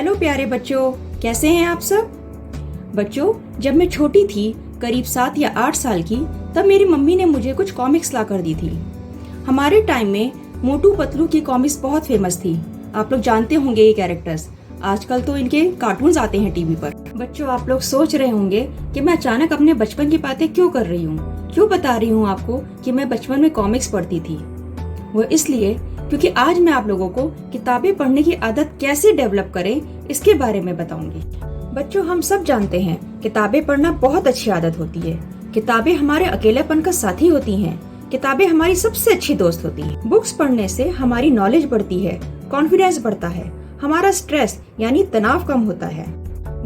Hello प्यारे बच्चों, कैसे हैं आप सब। बच्चों, जब मैं छोटी थी, करीब 7 या 8 साल की, तब मेरी मम्मी ने मुझे कुछ कॉमिक्स ला कर दी थी। हमारे टाइम में मोटू पतलू की कॉमिक्स बहुत फेमस थी। आप लोग जानते होंगे ये कैरेक्टर्स। आजकल तो इनके कार्टून्स आते हैं टीवी पर। बच्चों, आप लोग सोच रहे होंगे कि मैं अचानक अपने बचपन की बातें क्यों कर रही हूँ, क्यों बता रही हूँ आपको कि मैं बचपन में कॉमिक्स पढ़ती थी। वो इसलिए क्योंकि आज मैं आप लोगों को किताबें पढ़ने की आदत कैसे डेवलप करें इसके बारे में बताऊंगी। बच्चों, हम सब जानते हैं किताबें पढ़ना बहुत अच्छी आदत होती है। किताबें हमारे अकेलेपन का साथी होती हैं। किताबें हमारी सबसे अच्छी दोस्त होती हैं। बुक्स पढ़ने से हमारी नॉलेज बढ़ती है, कॉन्फिडेंस बढ़ता है, हमारा स्ट्रेस यानी तनाव कम होता है।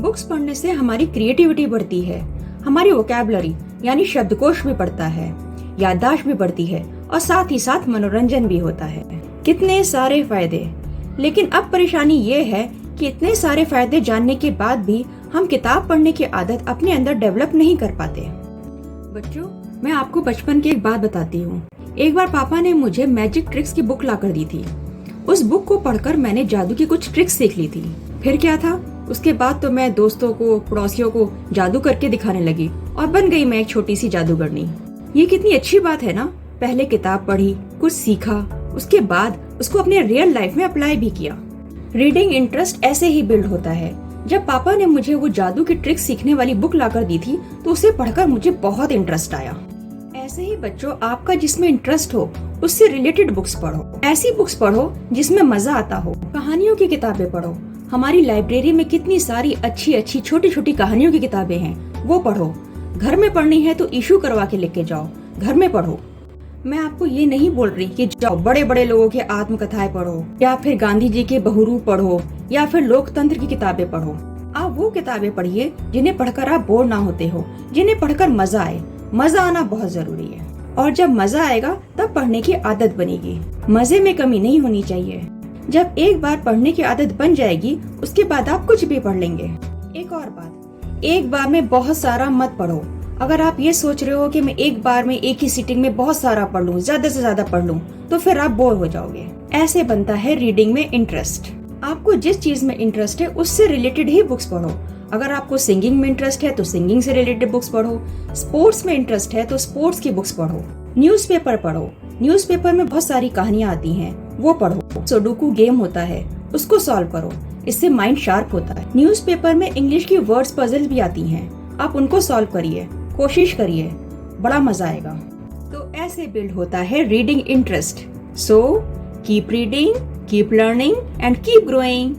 बुक्स पढ़ने से हमारी क्रिएटिविटी बढ़ती है, हमारी वोकैबुलरी यानी शब्दकोश भी बढ़ता है, याददाश्त भी बढ़ती है और साथ ही साथ मनोरंजन भी होता है। कितने सारे फायदे। लेकिन अब परेशानी ये है कि इतने सारे फायदे जानने के बाद भी हम किताब पढ़ने की आदत अपने अंदर डेवलप नहीं कर पाते। बच्चों, मैं आपको बचपन की एक बात बताती हूँ। एक बार पापा ने मुझे मैजिक ट्रिक्स की बुक ला कर दी थी। उस बुक को पढ़कर मैंने जादू की कुछ ट्रिक्स सीख ली थी। फिर क्या था, उसके बाद तो मैं दोस्तों को, पड़ोसियों को जादू करके दिखाने लगी और बन गई मैं एक छोटी सी जादूगरनी। ये कितनी अच्छी बात है ना। पहले किताब पढ़ी, कुछ सीखा, उसके बाद उसको अपने रियल लाइफ में अप्लाई भी किया। रीडिंग इंटरेस्ट ऐसे ही बिल्ड होता है। जब पापा ने मुझे वो जादू की ट्रिक्स सीखने वाली बुक लाकर दी थी तो उसे पढ़कर मुझे बहुत इंटरेस्ट आया। ऐसे ही बच्चों, आपका जिसमें इंटरेस्ट हो उससे रिलेटेड बुक्स पढ़ो। ऐसी बुक्स पढ़ो जिसमें मजा आता हो। कहानियों की किताबें पढ़ो। हमारी लाइब्रेरी में कितनी सारी अच्छी अच्छी छोटी छोटी कहानियों की किताबें हैं, वो पढ़ो। घर में पढ़नी है तो इशू करवा के लेके जाओ, घर में पढ़ो। मैं आपको ये नहीं बोल रही कि जाओ बड़े बड़े लोगों की आत्मकथाएं पढ़ो या फिर गांधी जी के बहुरूप पढ़ो या फिर लोकतंत्र की किताबें पढ़ो। आप वो किताबें पढ़िए जिन्हें पढ़कर आप बोर ना होते हो, जिन्हें पढ़कर मजा आए। मजा आना बहुत जरूरी है और जब मजा आएगा तब पढ़ने की आदत बनेगी। मजे में कमी नहीं होनी चाहिए। जब एक बार पढ़ने की आदत बन जाएगी उसके बाद आप कुछ भी पढ़ लेंगे। एक और बात, एक बार में बहुत सारा मत पढ़ो। अगर आप ये सोच रहे हो कि मैं एक बार में एक ही सिटिंग में बहुत सारा पढ़ लूं, ज्यादा से ज्यादा पढ़ लूं, तो फिर आप बोर हो जाओगे। ऐसे बनता है रीडिंग में इंटरेस्ट। आपको जिस चीज में इंटरेस्ट है उससे रिलेटेड ही बुक्स पढ़ो। अगर आपको सिंगिंग में इंटरेस्ट है तो सिंगिंग से रिलेटेड बुक्स पढ़ो। स्पोर्ट्स में इंटरेस्ट है तो स्पोर्ट्स की बुक्स पढ़ो। न्यूज़पेपर पढ़ो। न्यूज़पेपर में बहुत सारी कहानियां आती हैं, वो पढ़ो। सुडोकू गेम होता है, उसको सॉल्व करो, इससे माइंड शार्प होता है। न्यूज़पेपर में इंग्लिश की वर्ड्स पजल भी आती हैं, आप उनको सॉल्व करिए, कोशिश करिए, बड़ा मजा आएगा। तो ऐसे बिल्ड होता है reading interest. So keep reading, keep learning and keep growing.